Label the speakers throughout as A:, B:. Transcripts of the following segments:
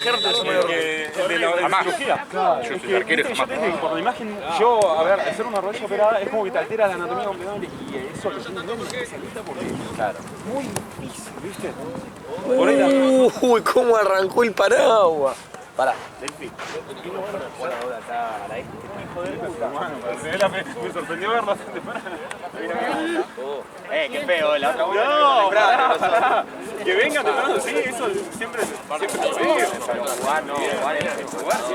A: De la cirugía. Claro, yo soy arquero. Yo te digo, por la imagen, yo, a ver, hacer una rodilla operada es como que te altera la anatomía completamente y eso lo tiene bien especialista porque es muy difícil, ¿viste?
B: Uy, cómo arrancó el paraguas. Pará.
A: Delphi. Hijo de puta, mano. Me sorprendió verlo hacer de parada.
C: Qué feo, la otra vuelta.
A: No, pará. Que venga temprano, sí, eso siempre lo veo.
C: Jugar, no, jugar es jugar, sí.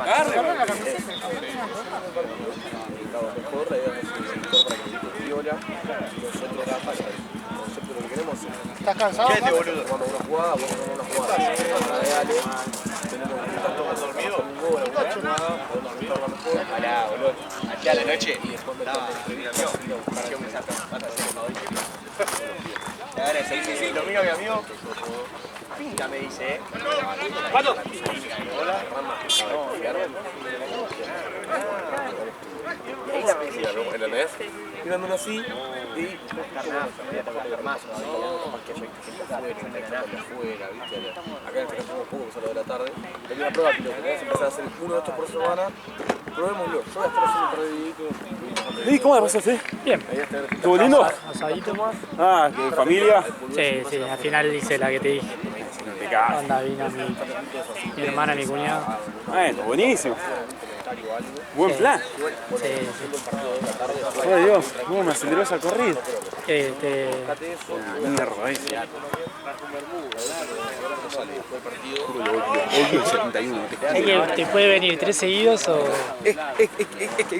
A: Agarre.
D: ¿Estás cansado?
C: ¿Qué boludo?
B: Cuando una jugada, vos no una jugada.
C: Pará, boludo. Aquí a la noche. Ahora sí, lo mío, mi amigo. Pinta me dice,
A: ¿Cuándo?
B: ¿Entendés? Tirándolo así y... Acá en este caso un poco, que es a lo de la tarde. Tenía una prueba piloto, tenés que empezar a hacer uno de estos por semana. Probémoslo. Yo voy a estar haciendo un par de videitos.
A: ¿Y cómo la pasaste?
E: Bien.
A: ¿Estuvo lindo?
E: Asadito.
A: Ah, ¿de familia?
E: Sí, sí, al final hice la que te dije.
A: De casa.
E: Onda, vino mi hermana, mi cuñado.
A: Bueno, buenísimo. Buen plan.
E: Sí, sí.
A: Oh Dios, cómo me aceleró esa corrida. Mierda, ese. Odio el 71.
E: ¿Es que te puede venir 3 seguidos o...?
A: Es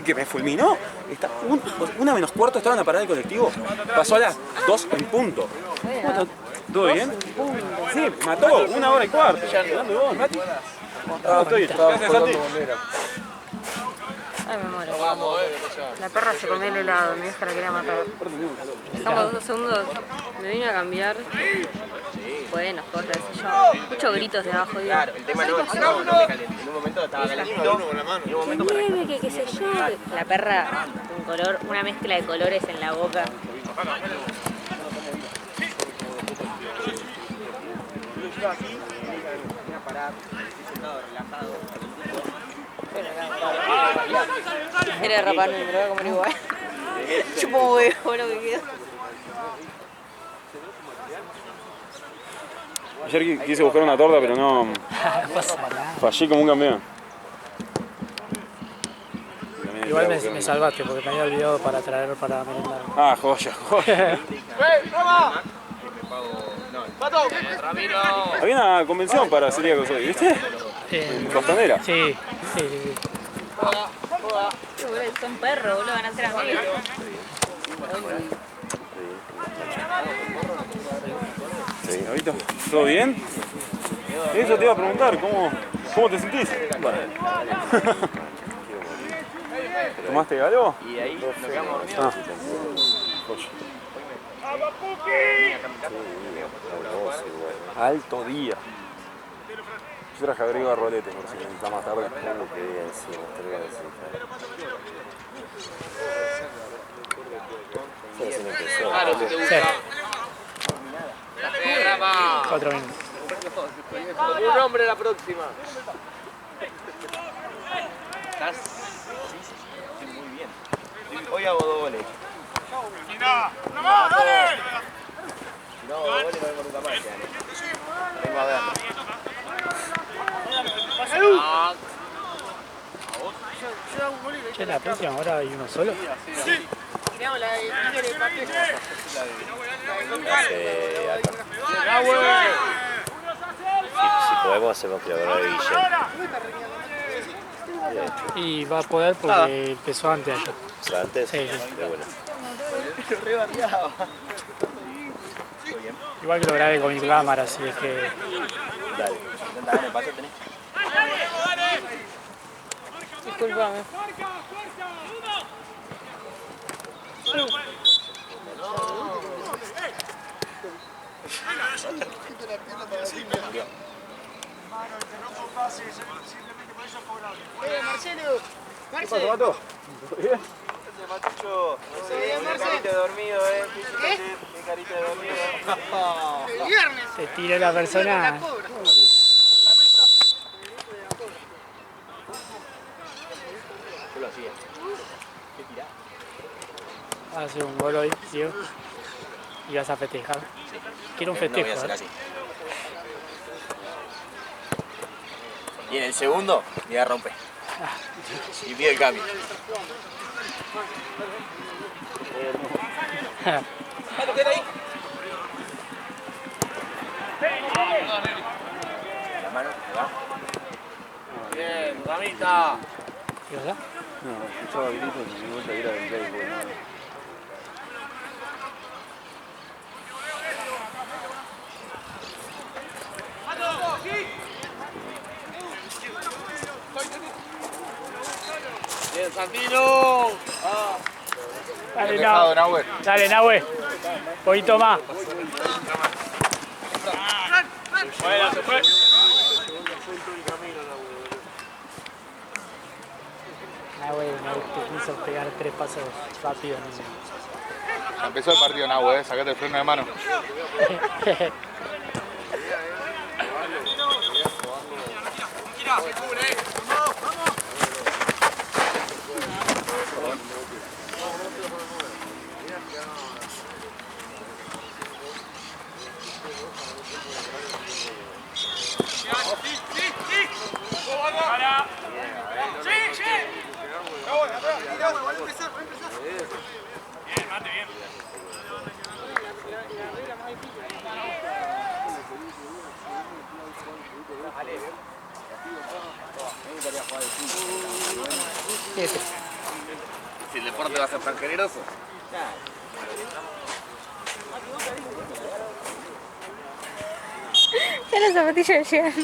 A: que me fulminó. Una menos cuarto estaba en la parada del colectivo. Pasó a las 2 en punto. ¿Todo bien? Sí, mató, 1 hora y cuarto. ¿Dónde vos, Mati? Estoy. Gracias, Santi.
F: Ay, me muero. La perra se comió el helado, mi vieja la quería matar. Estamos 2 segundos, me vino a cambiar. Bueno, cosas, qué sé yo. Escucho gritos de abajo, digo.
C: claro, el tema no me caliente. En un momento estaba calentito. En un momento me
F: Nieve, que qué sé yo. La perra, un color, una mezcla de colores en la boca. Era Rapa Nui, me lo voy a comer igual. Chupo huevo, lo que queda.
A: Ayer quise buscar una torta, pero no. Fallé como un campeón.
E: Igual me salvaste porque me había olvidado para traer para merendar.
A: Ah, joya, joya. Había una convención para celíacos hoy, ¿viste? En Costanera.
E: Sí, sí, sí.
F: Son perros, boludo, van a ser amigos.
A: Sí, ¿ahorita? ¿Todo bien? Eso te iba a preguntar, ¿cómo te sentís? ¿Tomaste algo?
C: Y ahí nos quedamos dormidos.
A: Ah. Alto día. Yo traje abrigo a rolete por si necesitas más tarde.
E: Sí. 4 minutos.
C: Tu nombre la próxima. ¿Estás? Sí, muy bien. Hoy hago 2 goles. Si no hago 2 goles no vengo nunca más. Vengo a ver.
E: Che, la próxima hora hay uno solo.
F: Sí. Tiramos la de Tigre de papel.
G: Si podemos hacemos que la verdad de Guillermo.
E: Y va a poder porque empezó antes allá.
G: O sea, antes,
E: Sí, sí.
G: de bueno.
E: Igual que lo grabé con mi cámara, así es que...
G: Dale.
F: Disculpame. Marcelo.
A: ¿Qué pasó, Mato? ¿Todo bien?
C: Matucho, qué carita de dormido,
F: ¿Qué?
C: Qué carita de dormido.
F: El viernes.
E: Se tiró la persona.
F: La cobra.
E: hacer un gol hoy, Diego, y vas a festejar. Quiero un festejo.
C: No voy a hacer así. Y en el segundo, me voy a romper. Y pido el cambio. La mano, ¿va?
B: Bien, Ramita.
E: ¿Y verdad?
A: No, escuchaba gritos y me di vuelta y era del béisbol.
B: Bien, Santino.
E: Dale, Nahue. Dale, Nahue. Un poquito más.
B: Bueno, se fue.
E: Nahue, te quiso pegar 3 pasos rápidos.
D: Empezó el partido, Nahue, sacate el freno de mano.
C: Si el deporte va a ser tan generoso.
F: Ya las zapatillas llegan.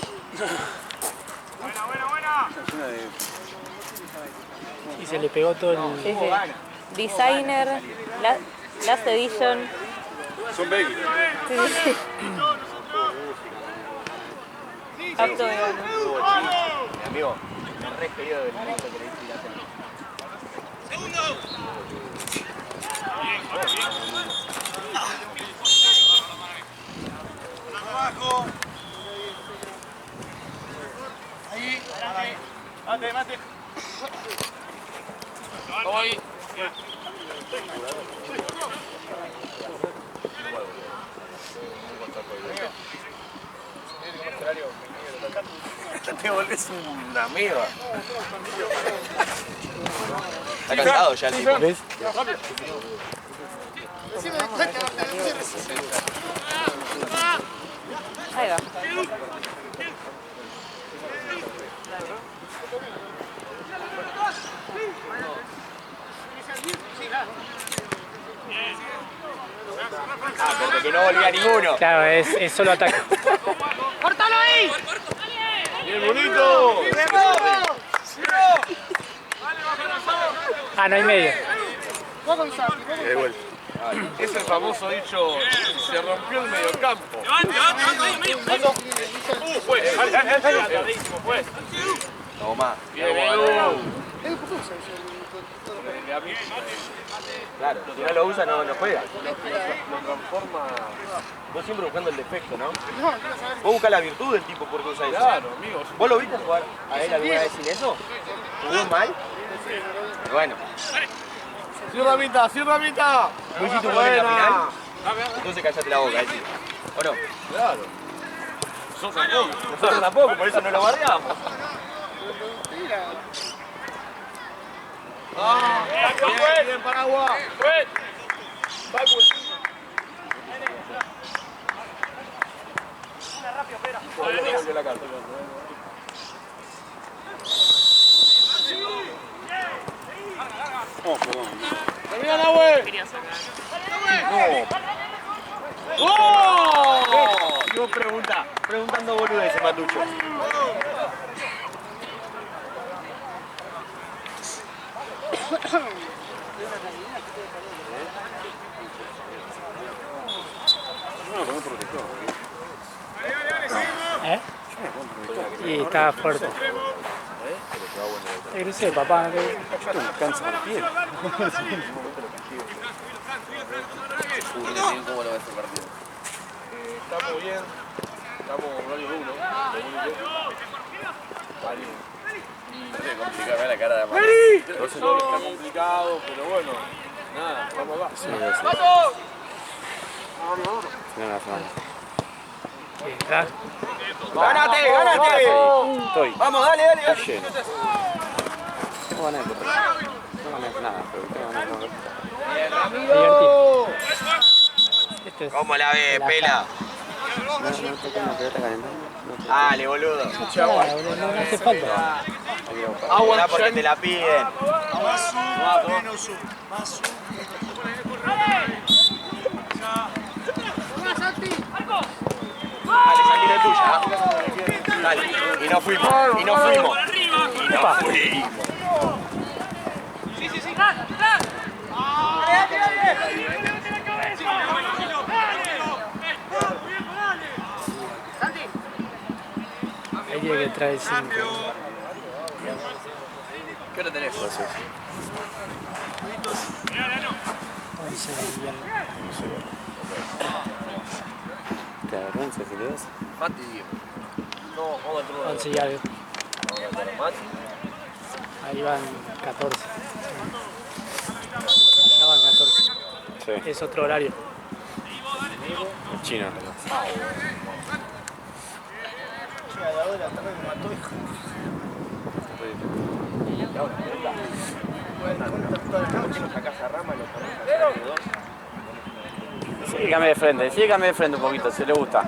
E: Y se le pegó todo el...
F: Sí, sí. Designer, Last Edition.
A: Son Becky.
F: Sí, sí, sí. Apto vegano.
C: Mi amigo, me re pedido del grito que le diste la tele.
B: Abajo. Ahí, mate, mate. Vamos ahí.
C: Ya te volvés una mierda. Está cansado ya el tipo.
E: ¿Ves?
F: Ahí va.
C: Ah, porque no volvía ninguno.
E: Claro, es solo ataque.
B: ¡Córtalo ahí! ¡Bien bonito!
E: Ah, no hay medio.
D: De vuelta.
B: Es el famoso dicho, se rompió el mediocampo. Fue.
C: Toma.
B: Bien, Edu.
C: Claro, si no lo usa no juega.
B: Lo transforma.
C: Vos siempre buscando el defecto, ¿no? Vos buscás la virtud del tipo porque usa eso.
B: Claro, amigos.
C: ¿Vos lo viste jugar a él alguna vez sin eso? ¿Jugó mal? Bueno.
B: ¡Sí, Ramita! ¡Sí, Ramita!
C: ¿Vos hiciste un gol en la final? Entonces callate la boca, decís. ¿O no?
B: Claro.
C: Nosotros tampoco, por eso no lo bardeamos.
B: ¡Ah! ¡Bien, bien, Paraguay!
A: Oh, perdón.
B: ¡Termina la güey!
C: ¡Oh! Y vos preguntando boludeces, Matucho.
A: No, con un protector.
E: ¿Eh? Y está fuerte. El cruce de papá, ¿no?
A: Yo tengo cáncer de piel.
C: ¿Cómo lo ves el partido?
B: Estamos bien. Estamos en horario 1.
C: Y no sé, complicado, la cara de Amaro.
B: Está complicado, pero bueno. Nada, vamos abajo.
A: Sí, sí. No, no, no.
E: Entrar.
C: ¡Gánate, gánate!
A: Estoy.
C: Vamos, dale, dale,
A: Estoy
C: dale.
A: lleno. Tengo ganas de correr. No ganas de nada, pero tengo ganas de correr.
E: Divertido. Este es
C: ¿Cómo la ves, pela?
A: No, no toco una pelota calentando. No,
C: Dale, boludo.
E: claro, boludo, no hace falta.
C: Agua porque te la piden. Dale, Santi, la tuya. Dale. Y nos fuimos, y nos fuimos. Y nos fuimos.
E: Ahí tiene que entrar el 5.
B: ¿Qué hora tenés?
E: 11 y algo.
A: ¿Te avergüenza si le das?
B: Mati. No, vamos a entrar
E: 11 y algo.
B: Mati.
E: Ahí van 14. Allá van 14.
A: Sí,
E: Es otro horario.
A: el chino. Sí, cambie de frente un poquito, si le gusta.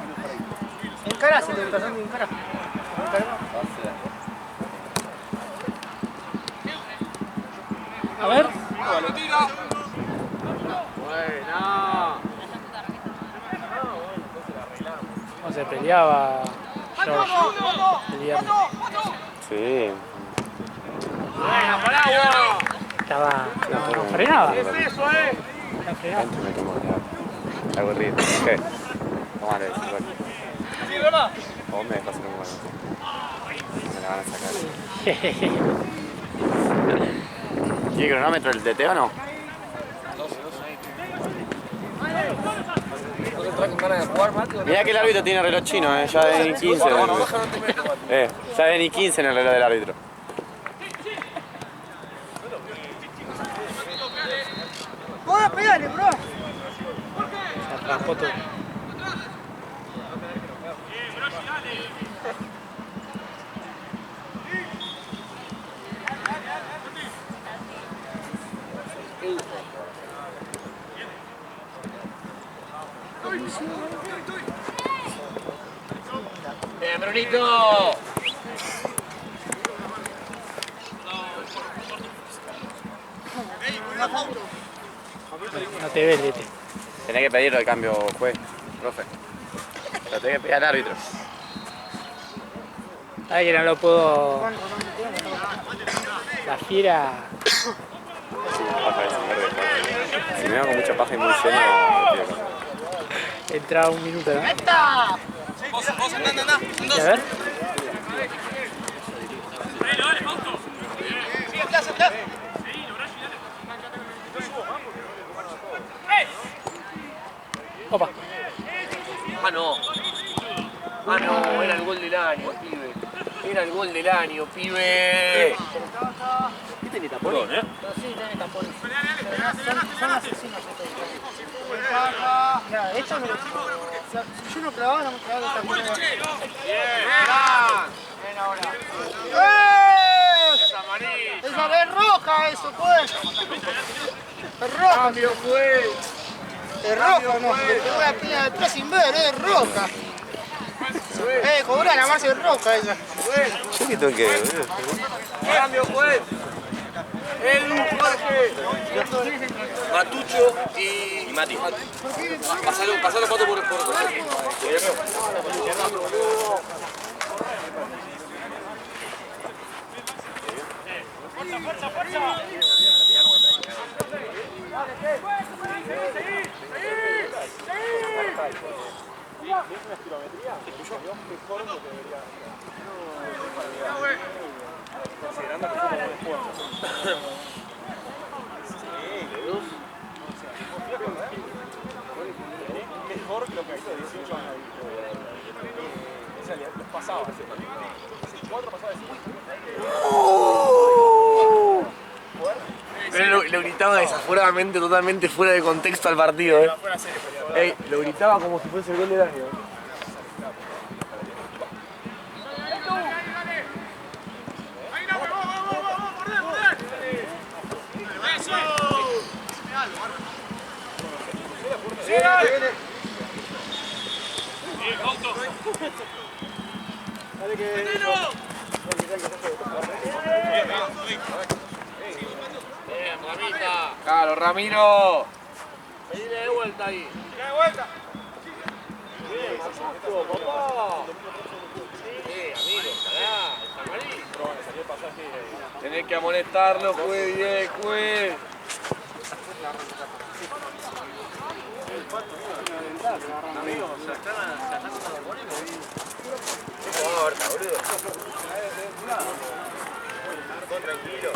E: Encara, si te estás dando encara. A ver. ¿Cómo se peleaba George el viernes?
A: Sí.
E: Estaba. No frenaba. No frenaba.
A: Antes me tomo la gorrita. ¿Qué? Tomale, igual. Vos me dejas hacer un gol. Me la van a sacar. ¿Tiene cronómetro el TT o no?
B: ¿Estás con ganas de jugar, Mati?
A: Mirá que el árbitro tiene reloj chino, ya de ni 15. Ya de ni 15 en el reloj del árbitro.
E: Se arrancó todo.
C: Bien, Brunito.
E: No te ves, Lete.
A: Tenés que pedirlo de cambio, juez, profe. Lo tenés que pedir al árbitro.
E: Ay, que no lo puedo. La fiera.
A: Paja esa, verde. Si me veo con mucha paja y muy lleno, me pido.
E: Entraba un minuto, ¿no? Y a ver. Opa.
B: Ah, no. Ah, no, era el gol del año, pibe. Era el gol del año, pibe. ¿Qué tenés tapón?
E: Sí, tiene tapones. Son asesinos estos. Mira, esto me lo. Si yo no clavaba, no me clavaba esta tapones. Bien ahora. ¡Esa es roja eso, pues! ¡Es roja!
B: Cambio, pues.
E: Es roja, no. Le pegó la piña detrás sin ver, es roja. Cobra la más es roja esa.
A: Yo que tengo que ver, boludo.
B: Cambio, pues. Edu, Jorge. Matucho y Mati. Pasalo Pato por el porto.
A: Mejor que lo que hizo 18 años. Los pasaba. 4 pasaba de 5.
B: Pero lo gritaba desaforadamente, totalmente fuera de contexto al partido, lo gritaba como si fuese el gol del año. Claro, Ramiro. Vení de vuelta ahí. ¡De vuelta! Bien, Marcito, papá. Amigo, pará, está amarillo. Tenés que amonestarlo, juez, bien, juez.
C: Tranquilo.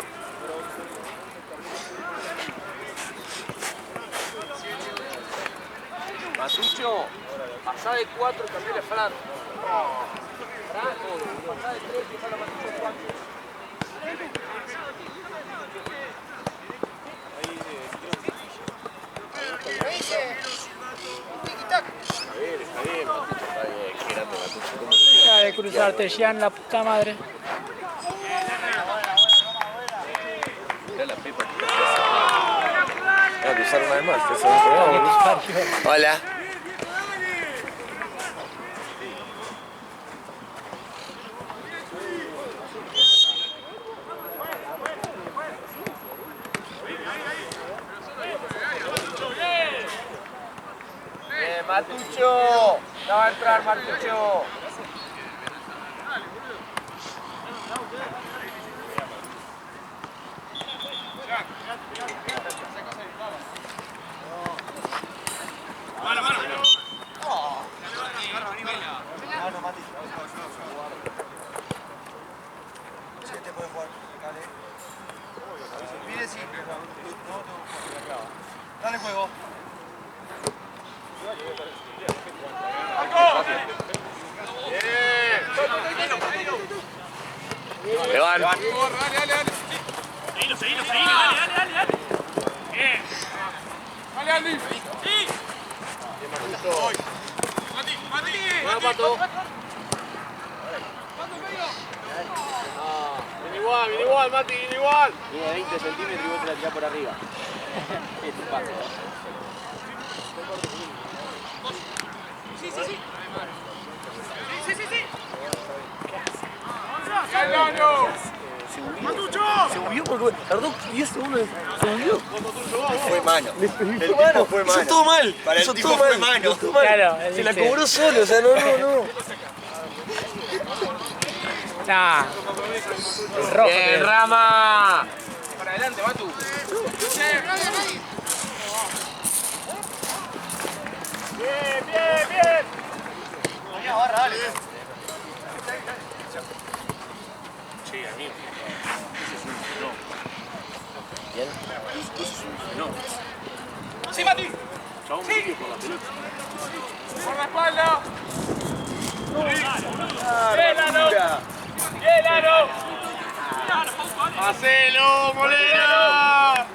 B: Matucho, pasá de 4 y cambiale a Fran. Franco, pasá de 3 y pasá a Matucho 4. Está bien, Matucho, está bien. Qué grande Matucho.
E: Deja de cruzarte, Jean, la puta madre.
B: Mirá la pepa que voy a cruzar una vez más. Hola. Bien, Matucho. No va a entrar, Matucho.
C: Dale juego.
B: Levan.
H: Seguilo, dale. Bien. Dale, Andy. Sí. Mati.
B: Bueno, Pato. Viene igual, Mati, viene igual.
C: Tiene 20 centímetros y vos te la tirás por arriba. Es tu paso.
H: Sí.
B: Se movió porque tardó 10 segundos. Se movió.
C: Fue mano. El tipo fue mano.
B: Hizo todo mal.
C: Para el tipo fue mano.
E: Claro,
B: Se la cobró solo, o sea, no.
E: Nah. Rojo.
B: Bien, Rama.
H: Para adelante, Matu. Bien.
C: Ponía barra, dale.
A: Che, amigo.
H: Sí, Mati.
A: Chabón, sí. Por la pelota.
H: Por la espalda. Llénalo.
B: ¡Hacelo, Molina!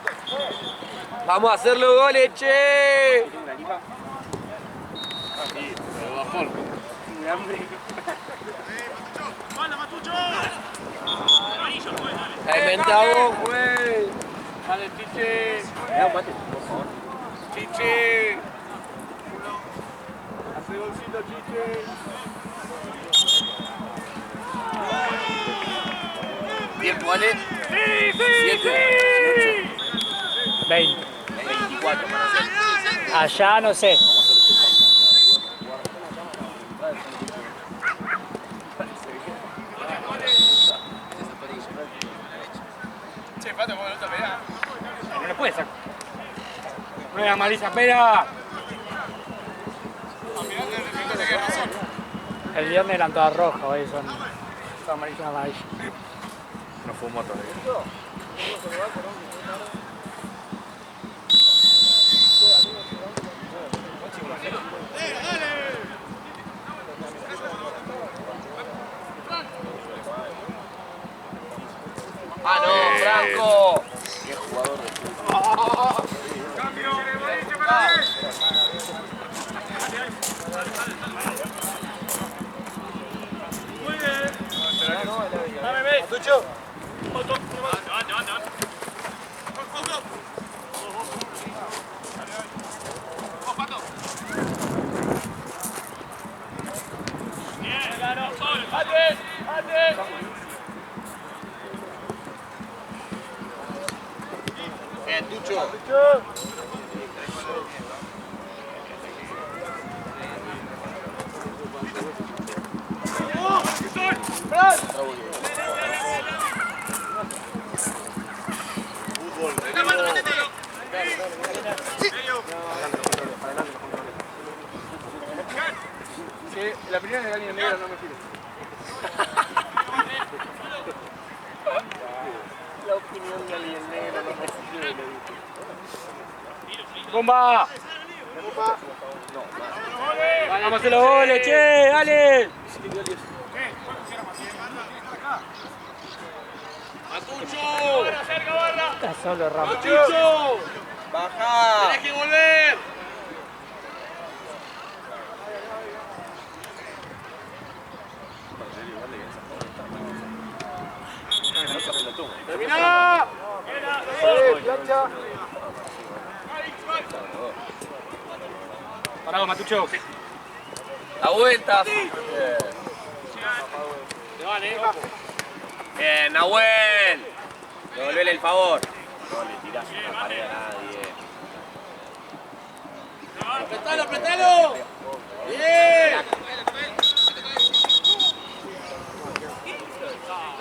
B: ¡Vamos a hacer los goles, che! ¡Inventamos, güey! ¡Dale, Chiche! ¡Chiche! ¡Hace golcito, Chiche! ¿Tiempo, vale?
H: Sí.
E: 20.
C: 24 para hacer.
E: Allá no sé.
H: Che, Pato, ¿cómo no te pegás?
E: No le puede sacar. No es Marisa, espera. El viernes eran todas rojas, hoy son amarillas.
D: No fumo todavía.
B: ¡Ah, no, Franco! ¡Qué jugador de
C: Matucho. Bien, Tucho.
H: La opinión de alguien negro no me sirve.
B: La opinión de alguien negro no me sirve.
H: ¡Bomba! Vamos a hacer los goles, che, dale. ¡Matucho!
E: Está solo Ramos.
H: ¡Matucho!
C: Baja.
H: ¡Tenés que volver! ¡Terminá!
C: Plancha.
H: Parado, Matucho.
B: La vuelta. Bien, Nahuel. Devolvele el favor.
C: No le tirás una pared a nadie.
H: ¡Apretalo, apretalo! ¡Bien!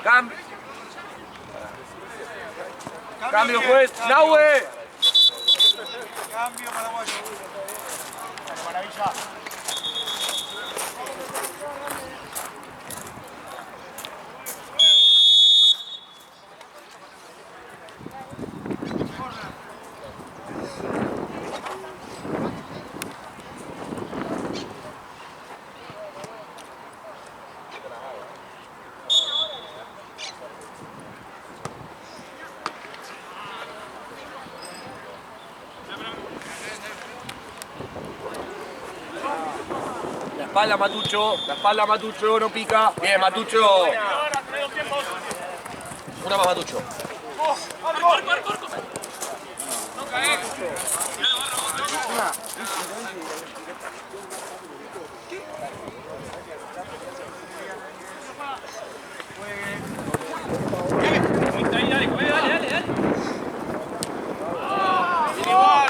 B: Cambio. Cambio, juez. Nahue.
H: Cambio paraguayo. Maravilla.
B: La espalda Matucho, no pica. Bien, Matucho. Una más, Matucho.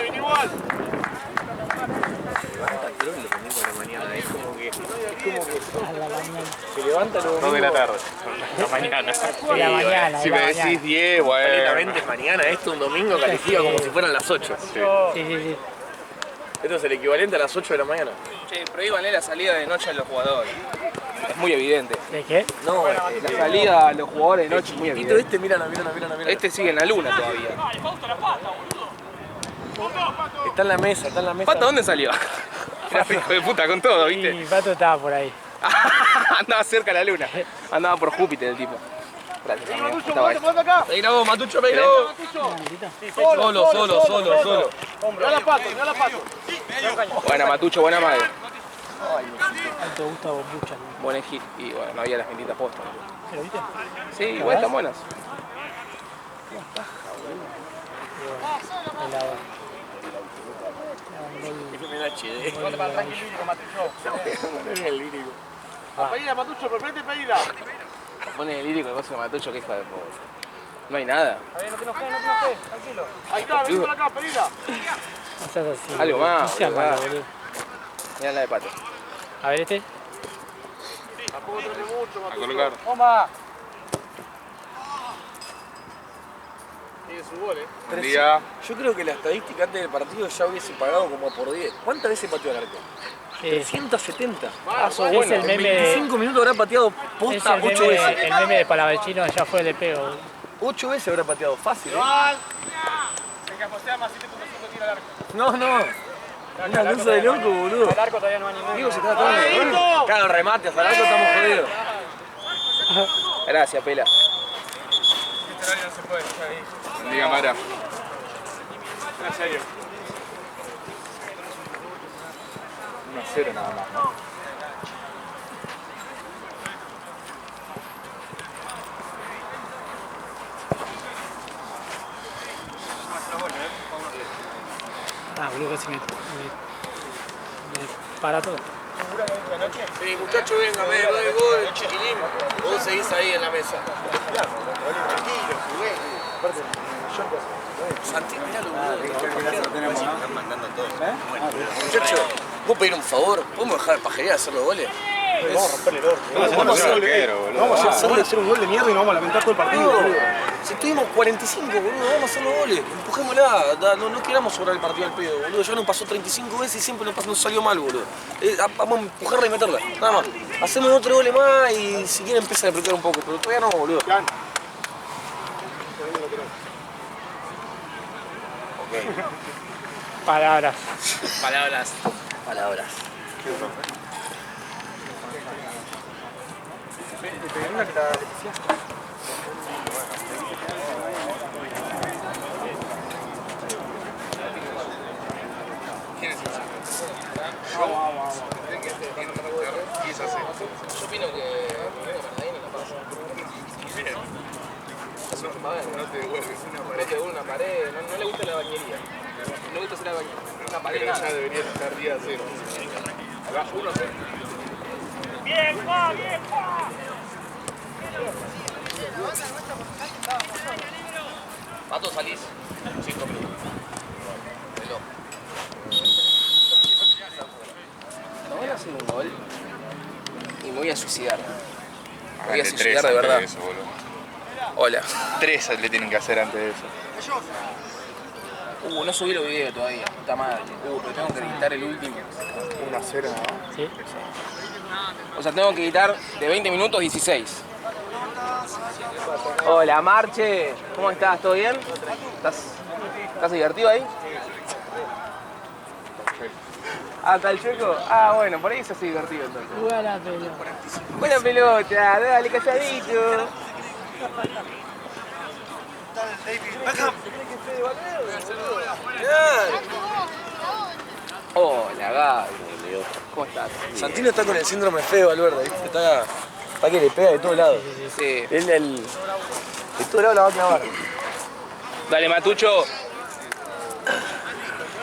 H: Viene igual.
B: Se levanta luego.
D: 2 de la tarde. La mañana.
E: De la mañana,
D: Si
E: de la
D: me
E: mañana.
D: decís 10, bueno.
B: Completamente mañana, esto un domingo califica como si fueran las 8.
E: Sí, sí, sí.
B: Esto es el equivalente a las 8 de la mañana.
I: Che, prohíbanle la salida de noche a los jugadores. Es muy evidente.
E: ¿De qué?
B: No,
I: La salida a los jugadores de noche es muy
B: Tito,
I: evidente.
B: mira.
I: Este sigue en la luna todavía.
B: Está en la mesa,
I: ¿Pato dónde salió? Era hijo de puta con todo, ¿viste?
E: Y Pato estaba por ahí.
I: Andaba cerca de la luna. Andaba por Júpiter el tipo. Gracias, amigo. Estaba ahí.
B: Peina vos, Matucho, peina vos. Solo.
I: Buena Matucho, buena madre.
E: Alto gusto bombucha.
I: Buen hit. Y bueno, no había las pintitas postas.
E: ¿Se lo viste?
I: Sí, igual están buenas.
E: Helado.
H: Pedila, Matucho, prepárate, pedila.
I: Pone el lírico el vaso de Matucho, que hijo de puta. No hay nada.
H: A ver, no te enojes, tranquilo. Ahí está, vení por acá, pedila.
E: No seas así.
I: Algo
E: boludo.
I: más,
E: No seas
I: boludo.
E: malo, boludo.
I: Mirá la de Pato.
E: A ver este.
H: Tampoco trae mucho,
D: A
H: Matucho.
D: colocar.
H: Toma. Tiene su gol,
D: Buen día.
B: Yo creo que la estadística antes del partido ya hubiese pagado como por 10. ¿Cuántas veces pateó el arco? 370.
E: Es el meme de...
B: 25 minutos habrá pateado
E: Es
B: posta
E: el
B: 8
E: meme,
B: veces.
E: el meme de Palavecino ya fue de pego.
B: 8 veces habrá pateado, fácil. ¿eh?
H: El que apostea más 7.5 tira al arco.
B: No. Una cosa de loco, boludo.
H: Al arco todavía no va ninguno.
B: Digo, se está todo. Claro, remate, hasta el arco estamos jodidos.
I: Gracias, Pela.
H: Este horario no se puede, ya ahí.
D: Buen día, Mara.
H: En serio.
D: 1-0 nada más, ¿no?
E: boludo, casi me para todo.
B: Sí, muchachos, venga, me doy el gol, chiquilín. Vos seguís ahí en la mesa. Santi, miralo,
C: Están mandando todo.
B: muchachos, ¿vos pedir un favor? ¿Podemos dejar de pajería de hacer los goles?
C: Vamos a romperle el orto.
A: Vamos a hacer un gol de mierda y nos vamos a lamentar todo el partido.
B: No, si tuvimos 45, boludo, vamos a hacer los goles. Empujémosla, no queramos sobrar el partido al pedo, boludo. Ya nos pasó 35 veces y siempre nos salió mal, boludo. Vamos a empujarla y meterla, nada más. Hacemos otro gol más y si quieren empiezan a apretar un poco, pero todavía no, boludo.
E: Palabras.
B: Palabras. Yo opino que Bernardino la pasa. No te devuelve una pared, no le gusta la bañería. No le gusta hacer una pared. Pero ya debería estar día cero. Abajo 1-0.
H: Bien, Juan, bien, Juan.
B: Pato, salís. 5 minutos. Reloj. No van a hacer un gol y me voy a suicidar. Me voy a suicidar de verdad.
D: Eso, boludo.
B: Hola.
D: 3 le tienen que hacer antes de eso.
B: No subí los videos todavía, puta madre. Pero tengo que editar el último.
D: 1-0, ¿no?
E: Sí.
B: O sea, tengo que editar de 20 minutos 16. Hola, Marche. ¿Cómo estás? ¿Todo bien? ¿Estás divertido ahí? Ah, ¿está el chueco? Ah, bueno, por ahí eso sí divertido entonces.
E: Juega la pelota.
B: Buena pelota, dale, calladito. Hola, Gaby. ¿Cómo estás? Santino está con el síndrome feo, Valverde, ¿viste? Está que le pega de todos lados. Sí. Él de todos lados la va a clavar. Dale, Matucho.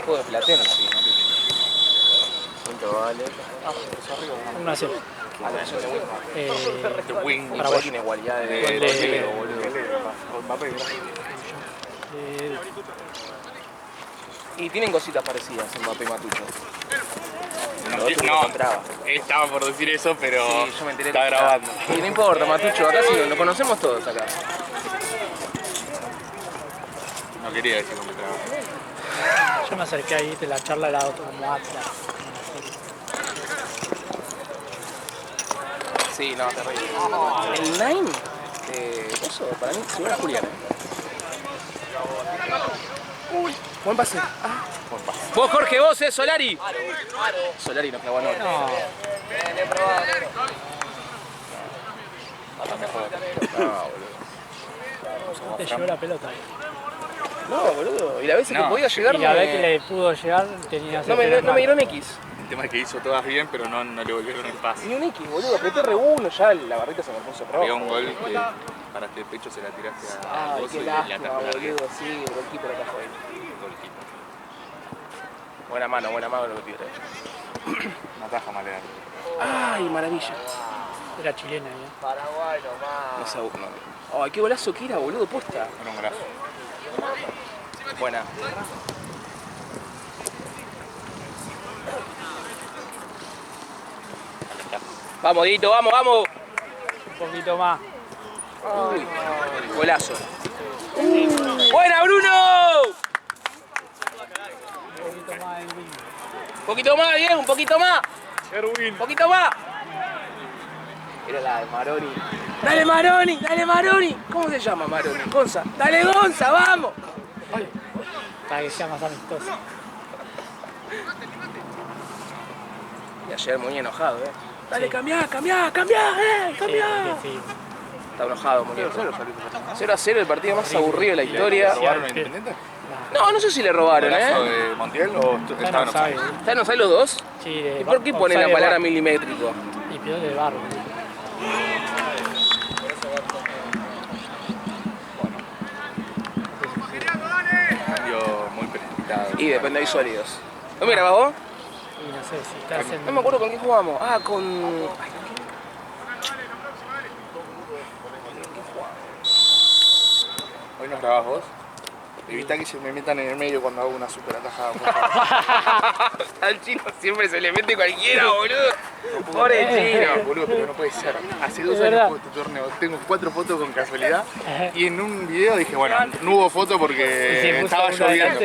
B: Juego de plateno, sí, Matucho. ¿Cuánto vale?
E: 1-0.
B: A la versión de Wing.
E: Para
B: Igual
E: vos.
B: tiene igualdad de
E: Gol de-
B: Pelé, boludo. Y tienen cositas parecidas Mbappé y Matucho.
D: No, estaba por decir eso, pero
B: Sí, yo me enteré.
D: está grabando.
B: Y no importa, Matucho, acá sí lo conocemos todos acá.
D: No quería decir cómo traba.
E: Yo me acerqué ahí de la charla de la auto como Atlas.
B: Sí, no, terrible. El Nine, eso, para mí, seguro es Julián. Uy, buen pase. Ah. Vos, Jorge, vos, Solari. Solari nos clavó a Norte.
E: No,
B: No, boludo.
E: te llevó la pelota.
B: No, boludo. Y la vez que podía llegar
E: Y la vez que le pudo llegar tenía
B: no me dieron X.
D: El tema es que hizo todas bien, pero no le volvieron el pase.
B: Ni un X, boludo. Apreté R1, ya la barrita se me puso pro.
D: Había un gol que paraste de pecho, se la tiraste a
B: Ay,
D: vos y
B: qué
D: le
B: lástima,
D: atajaste al arquero.
B: boludo. Sí, el golkeeper atajó ahí.
D: Golquito.
B: Buena mano lo que tira.
D: Una taja mal era.
B: Ay, maravilla.
E: Era chilena, ¿eh?
B: Paraguay nomás. No se aburre. Ay, qué golazo que era, boludo, posta.
D: Era un golazo.
B: Buena. Vamos, Dito, vamos, vamos.
E: Un poquito más.
B: Uy, golazo. ¡Buena, Bruno!
E: Un poquito más en línea.
B: Un poquito más, bien, un poquito más. Un poquito más. Era la de Maroni. ¡Dale, Maroni! ¡Dale, Maroni! ¿Cómo se llama Maroni? Gonza. ¡Dale, Gonza! ¡Vamos!
E: Para que sea más amistoso.
B: Y ayer muy enojado, Dale, cambiá, cambiá, cambiá, cambiá.
E: Sí.
B: Está enojado, muy 0-0, el partido más aburrido de la historia.
D: ¿Robaron a Independiente?
B: No sé si le robaron,
D: ¿Golazo de Montiel o
E: Ya
D: estaban
E: no sabe.
D: offside?
B: ¿Están offside los dos?
E: Sí, de
B: ¿Y por qué ponen la
E: offside de
B: palabra
E: bar.
B: milimétrico?
E: Y peor de barro.
D: Cambio muy precipitado.
I: Y depende, hay sólidos. ¿No me grabás vos?
E: Y no sé si estás en...
I: No me acuerdo con quién jugamos. Ah, con...
D: Hoy nos grabás vos. Evita que se me metan en el medio cuando hago una super atajada.
I: Al chino siempre se le mete cualquiera, boludo. Pobre chino.
D: Boludo, pero no puede ser. Hace 2 años juego este torneo. Tengo 4 fotos con casualidad. Y en un video dije, bueno, no hubo foto porque estaba lloviendo.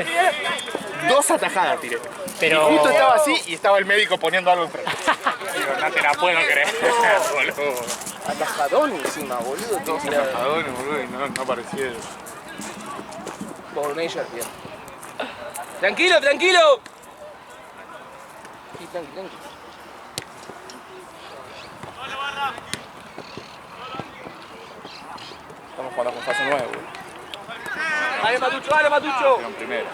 D: 2 atajadas tiré.
E: Pero...
D: Y justo estaba así y estaba el médico poniendo algo enfrente. Digo, no te la puedo creer, boludo.
I: Atajadón encima, boludo.
D: 2 atajadones, boludo, y no aparecieron.
I: Por Nature, tío. Tranquilo, tranquilo. Sí, tranquilo. Estamos jugando con fase 9, boludo. ¡Dale, Matucho, dale, Matucho!
D: En primera.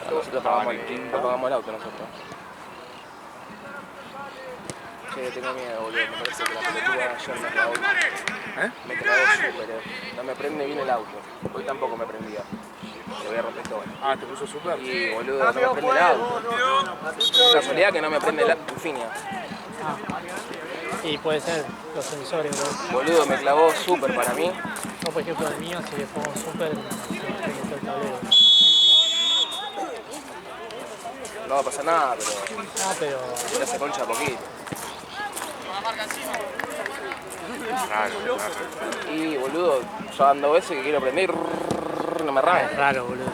I: Nosotros apagamos el auto nosotros. Che, tengo miedo, boludo. Me parece que la pelotuda ayer me clavó. Me clavó súper, No me prende bien el auto. Hoy tampoco me prendía. Lo voy a romper todo.
D: Ah, ¿te puso súper?
I: Y boludo, no me prende el auto. Casualidad que no me prende el Infinia.
E: Y puede ser los sensores, bro.
I: Boludo, me clavó súper para mí.
E: Yo, por ejemplo, el mío, si le pongo súper, el tablero.
I: No va a pasar nada, pero
E: Ah, pero...
I: ya se concha poquito. Y boludo, yo ando veces que quiero prender y no me arranca.
E: Es raro, boludo.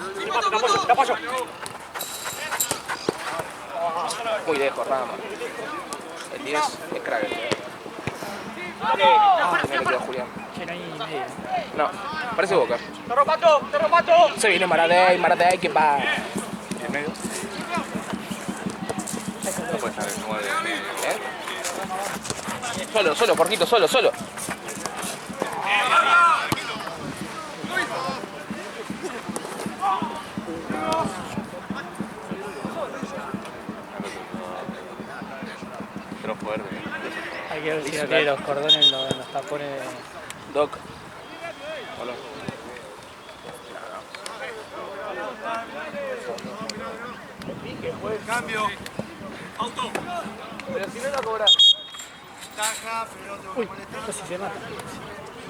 I: Muy lejos, Rama. El 10 es crack. No le quedó a Julián.
E: Que no hay ni medio.
I: No, parece Boca.
H: ¡Te robato!
I: Se viene Maradei, que va.
D: ¿En medio? No puede estar el 9 en medio.
I: Solo, Porquito, solo.
D: Pero fuerte.
E: Hay que ver si no tiene los cordones en los tapones.
I: Doc.
D: Hola.
H: Cambio. Auto.
I: Pero si no la cobras.
H: Caja, pero
E: Uy, casi se mata.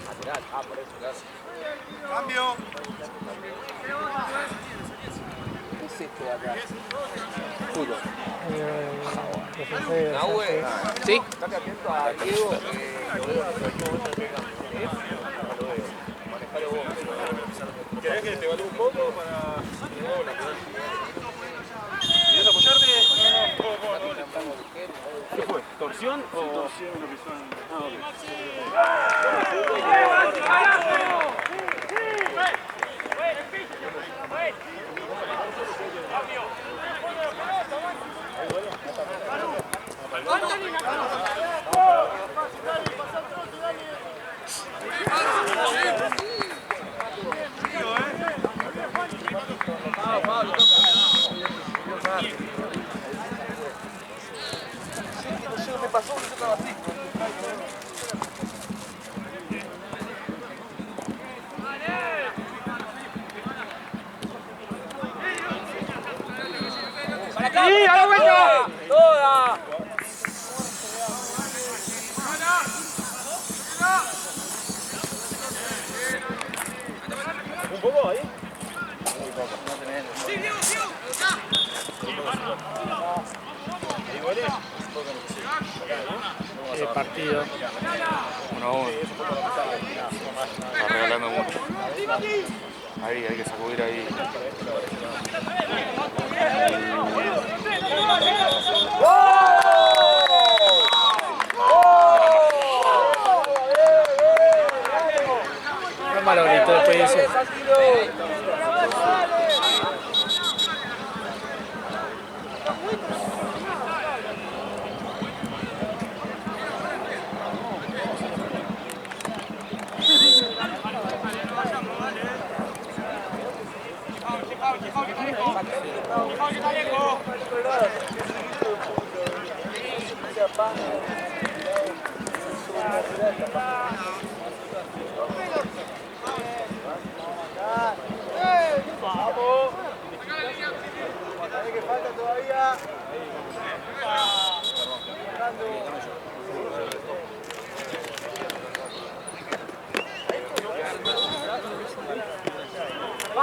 I: Lateral, por eso, gracias.
H: Cambio.
I: ¿Qué es esto de acá? Fútbol.
E: Nahue.
I: ¿Sí? Estate atento a Diego, manejalo vos.
A: ¿Querés que te evalúe un poco para...? ¿Quieres apoyarte? ¿Qué fue? ¿Torsión o...? Torsión, lo que son...
I: Me pasó, yo estaba así.
H: ¡Sí, a la vuelta! ¡Toda!
A: ¿Un poco ahí?
E: El partido.
D: 1-1. Está regalando mucho. Ahí, hay que sacudir ahí.
E: No malo grito después de eso.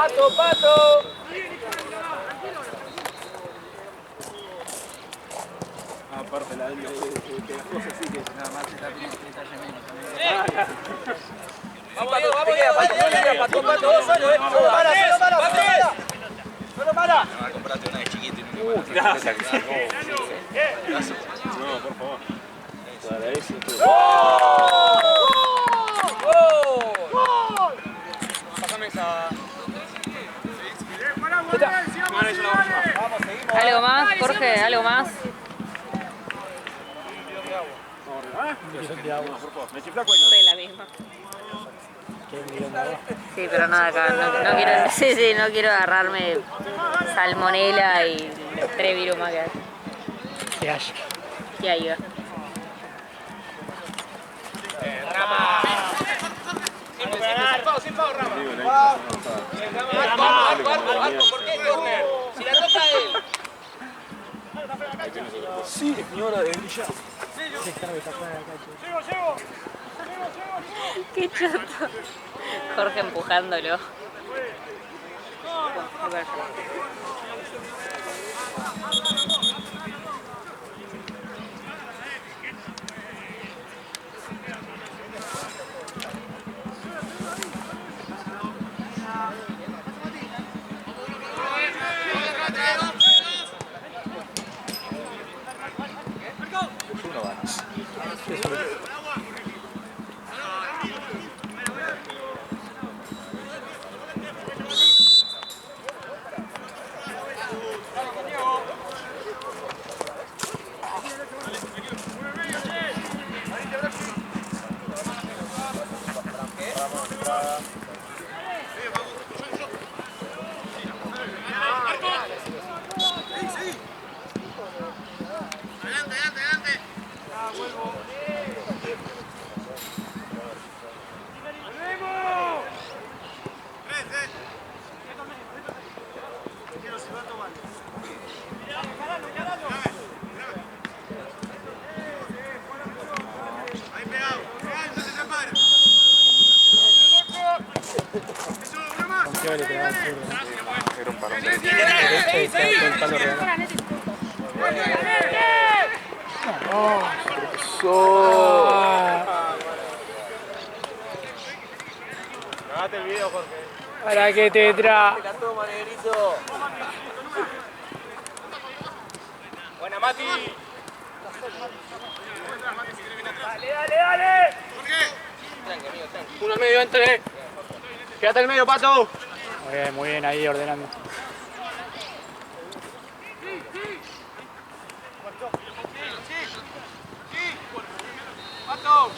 H: ¡Pato, pato!
A: Aparte la pegajosa así que nada más está bien 3 tallas menos.
H: Vamos, Diego, vamos, Pato, pato, 2 años, no para.
C: Comprate una de chiquito y no
A: Gracias. No, por favor. Para eso tú.
H: Pásame esa.
F: ¿Algo más, Jorge? ¿Algo más?
A: Me chifla cuello.
F: Soy la misma. Sí, pero nada acá. No quiero, no quiero agarrarme salmonela y los 3 virus más que hay. Que haya.
H: Sin pavo, Rama. ¿Por qué corner? Si la toca él.
A: Sí, señora de brillar.
F: Qué chato. Jorge empujándolo.
D: Era un parón de
H: Grabate el video, Jorge.
E: Para que te tra...
H: La toma, negrito. Buena, Mati. Dale. Tranqui, amigo, tranqui. Uno al medio, entre. Quédate al medio, Pato.
E: Muy bien ahí ordenando.
H: Pato.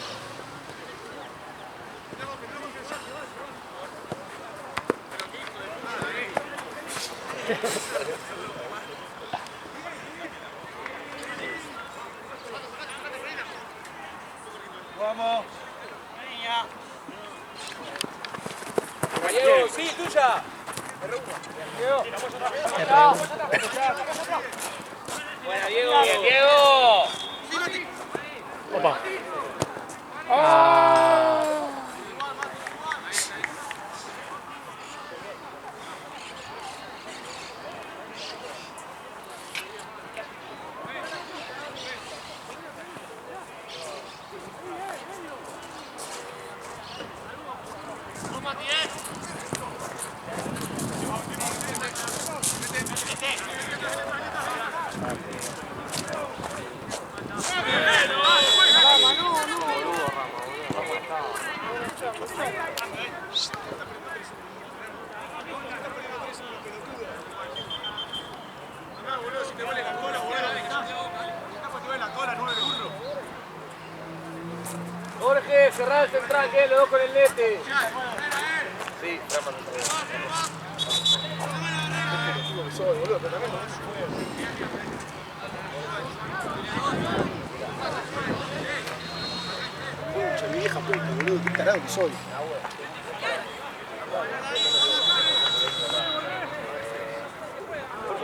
H: Vamos. Diego, sí, tuya. Diego. Buena, Diego. Bien, Diego.
E: Opa.
H: Jorge, cerrá el central, que lo dos con el nete.
I: Sí, Rafa no
B: Pucha, mi vieja puta, boludo, qué tarado que soy.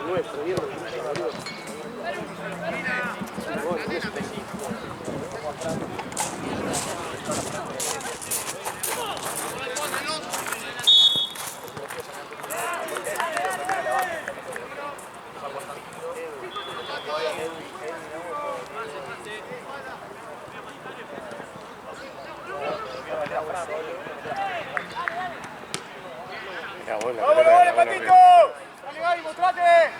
B: Nuestro, mierda, boludo.
D: La bola, la bola,
E: Patito! ¡Dale, Gary, mostrate!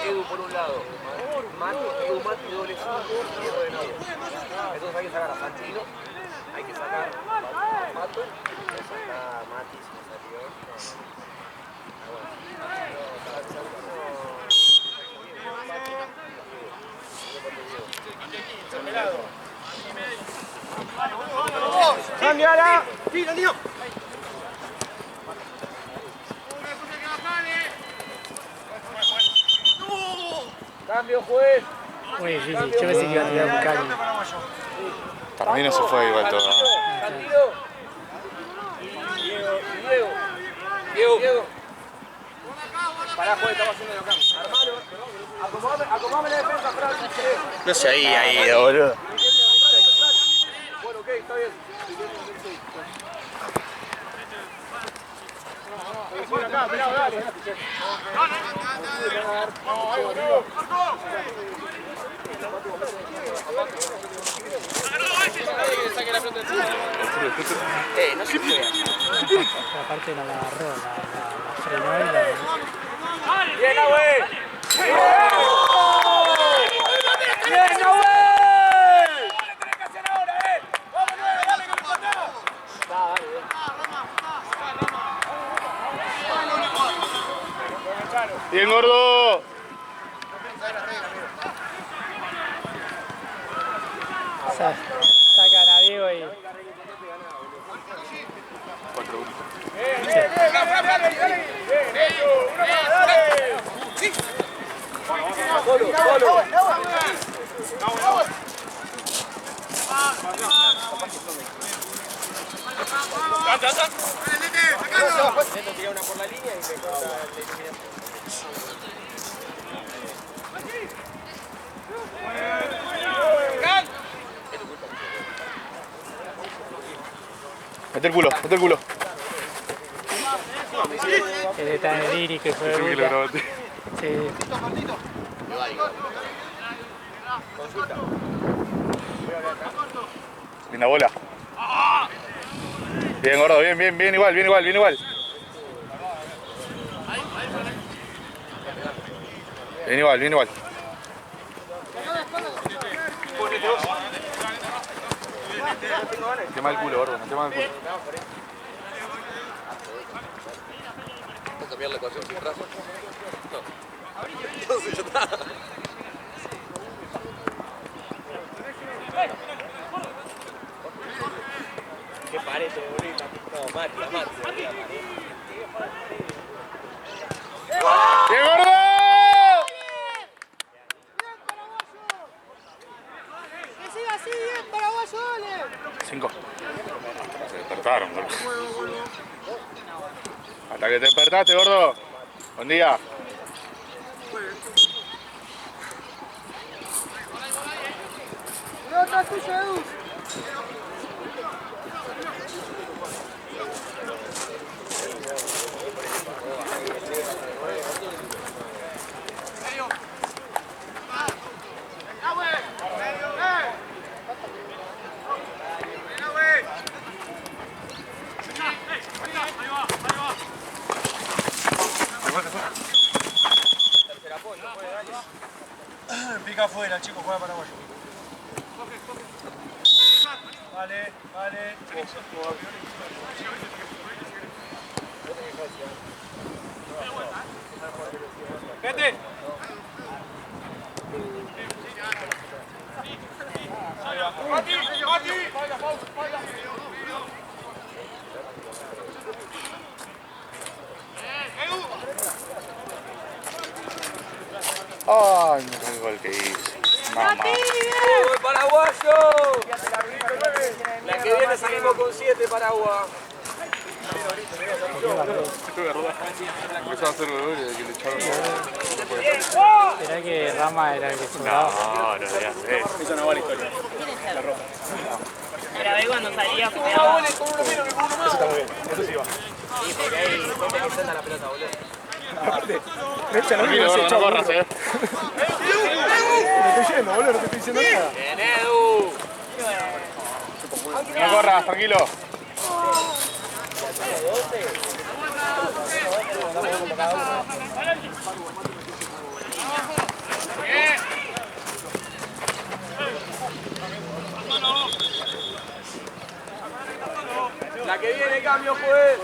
I: Edu por un lado, Edu Mati doble 5 y Edu de 9. Entonces hay que sacar a Santino, hay que sacar a Pato, hay que sacar a Mati si me salió.
E: ¡Cámbiala! ¡Tira, Nio!
I: Cambio, juez.
J: Muy difícil, yo pensé que iba a tirar un cambio.
D: Para mí no se fue igual todo.
I: Santino. Diego. Pará, juez, estamos haciendo los cambios. Armalo. Acomodame la defensa, Fran.
C: No sé, ahí, boludo.
I: Bueno, ok, está bien.
E: Acá, pelado, dale.
I: No se puede.
J: Aparte la agarró, la frenó y la...
I: Bien, Nahuel.
E: ¡Bien, Nahuel!
D: ¡Bien, gordo!
J: Sacan a Diego y...
D: 4-1.
I: Neto tira una por la línea y me corta la eliminación.
D: Mete el culo, mete el culo.
J: Él está en el lírico, hijo de
D: Sí, que lo
J: puta.
D: rebote.
J: Sí.
D: Linda bola. Bien, gordo, bien igual. Bien igual. Tema el culo, gordo, tema el culo.
B: ¿Puedo cambiar la ecuación sin raza? No. Entonces ya está.
C: ¿Qué parece, boludo? No, Mati.
D: ¡Bien, gordo!
E: ¡Que siga así, bien, paraguayo, dale!
D: 5. Se despertaron, gordo. Hasta que te despertaste, gordo. Buen día.
E: ¡Pelota tuya, Edu! Pica afuera, chico, juega paraguayo. Vale. Vete.
D: Ay, mira el gol que hice. Mamá.
I: ¡Gol paraguayo! La que viene salimos con 7 Paraguas.
D: Empezó a hacer gol y que le echaron.
J: ¿Será que Rama era el que sobraba?
G: No, no debería ser.
A: Eso no va a la historia.
F: Grabé cuando salía.
I: Con uno menos que con uno más. que salta la pelota, boludo.
A: Aparte, Mecha no
D: Tranquilo,
A: se
D: gordo, no corras,
A: Me estoy yendo, boludo, no te estoy diciendo nada.
I: Bien, Edu.
D: No corras, tranquilo.
I: La que viene, cambio, juez.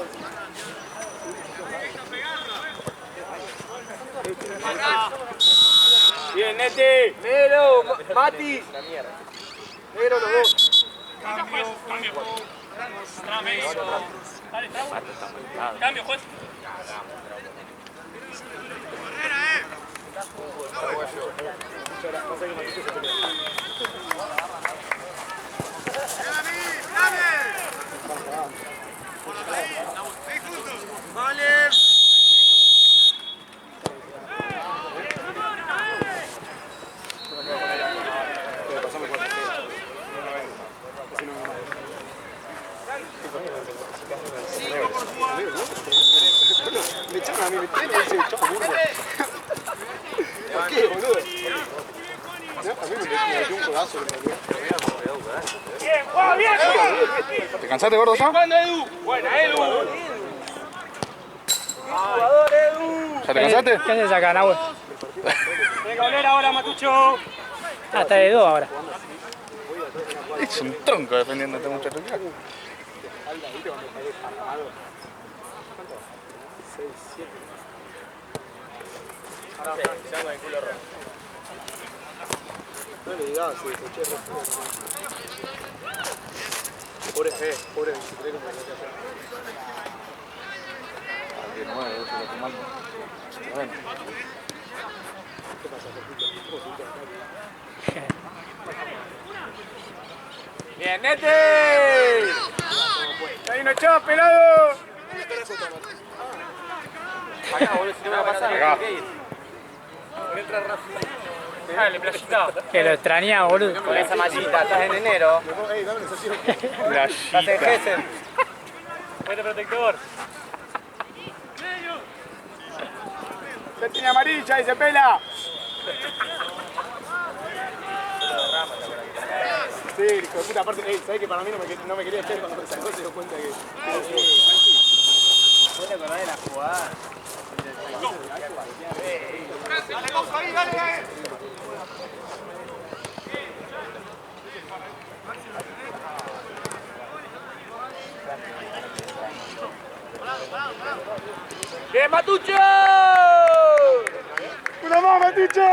I: Bien, Nete. Negro, Mati. Negro, los dos.
H: Cambio, juez.
A: Me echaron a mí, me dice chavo burro. ¿Por qué, boludo? A mí me metió un codazo.
H: Bien, juega bien.
D: ¿Te cansaste, gordo, ya?
H: Edu. Buena, Edu.
I: Jugador, Edu.
D: ¿Ya te cansaste?
J: ¿Qué haces acá, Nahue?
H: Tiene que volver ahora, Matucho.
J: Hasta de 2 ahora.
D: Es un tronco defendiendo a este muchacho.
A: No le digas, si escuché pobre Fe, pobre bicicleta como lo que hace.
D: Bueno.
A: ¿Qué pasa, Jorgito?
I: Bien, Nete.
A: ¡Ahí no echaba, pelado!
I: Acá, boludo, si no me va a pasar.
D: Acá.
I: Entra rápido.
H: Dale, playita.
J: Que lo extrañaba, boludo.
I: Con esa mallita, estás en enero.
A: ¡Ey, dame el desafío!
I: Estás en Gessen.
H: Vete protector.
A: ¡Ya tiene amarilla y se pela! Sí, hijo de puta, aparte, ¿sabés que para mí no me quería echar cuando sacó se dio cuenta que...
C: ¿Vos te acordás de la jugada?
H: Dale, cojo ahí, dale.
I: ¡Bien, Matucho!
A: ¡Una más, Matucho!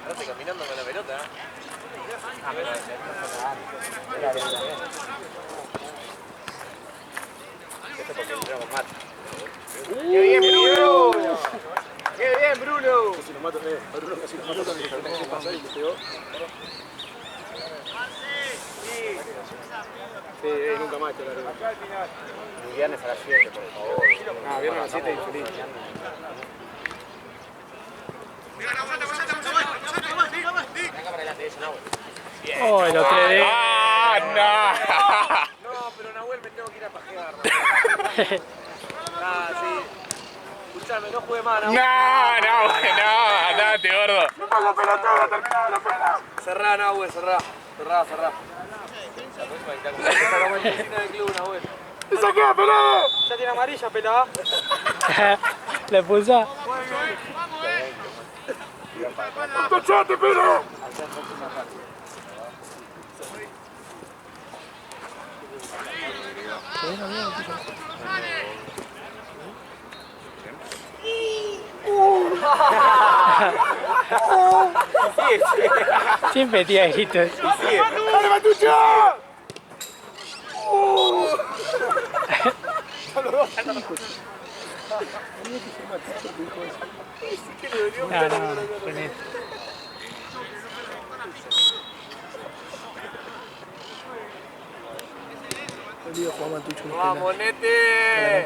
I: Estás caminando con la pelota. ¡Qué bien, Bruno! ¡Qué bien, Bruno!
A: Casi lo mato, Bruno casi lo mató también, que tenía que pasar y me pegó. Sí, nunca más te la verdad.
I: Viernes a las 7, por favor.
A: Ah, viernes a las 7 y feliz.
J: Oh, el otro de...
D: ¡Ah, no!
I: No, pero Nahuel me tengo que ir a pajear. Ah, sí. Escuchame, no juegue más, Nahuel.
D: No, andate, gordo.
A: ¡No pasa pelotudo, terminaba la pena!
I: Cerrá, Nahuel, cerrá. Cerrá. La próxima que te sacamos el piscina del club, Nahuel.
A: ¡Me saqué, pelado!
H: Ya tiene amarilla, pelada.
J: ¿Le pulsa?
A: ¡Tachate, pero!
J: Siempre tira gritos.
A: ¡Dale, Matucho!
J: No, con esto.
I: ¡Vamos, Nete!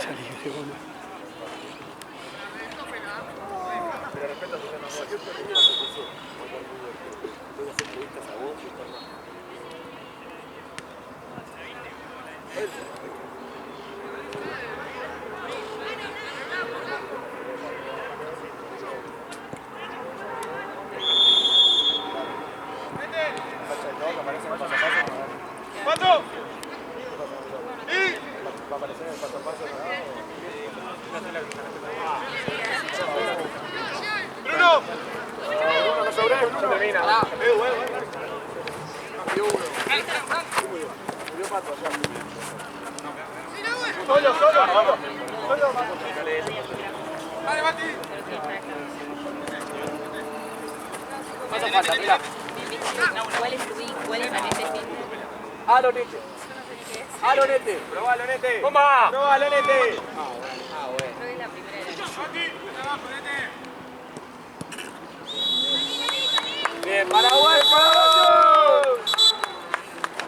C: No sobra, se termina. Solo. Vale, Mati.
I: ¿Cuánto falta? Mira.
F: ¿Cuál es tu cuál es la necesidad?
I: Alonete.
C: Probalo, Nete.
I: ¡Toma!
C: Probalo, Nete.
F: Creo que es la primera.
I: Bien, Paraguay.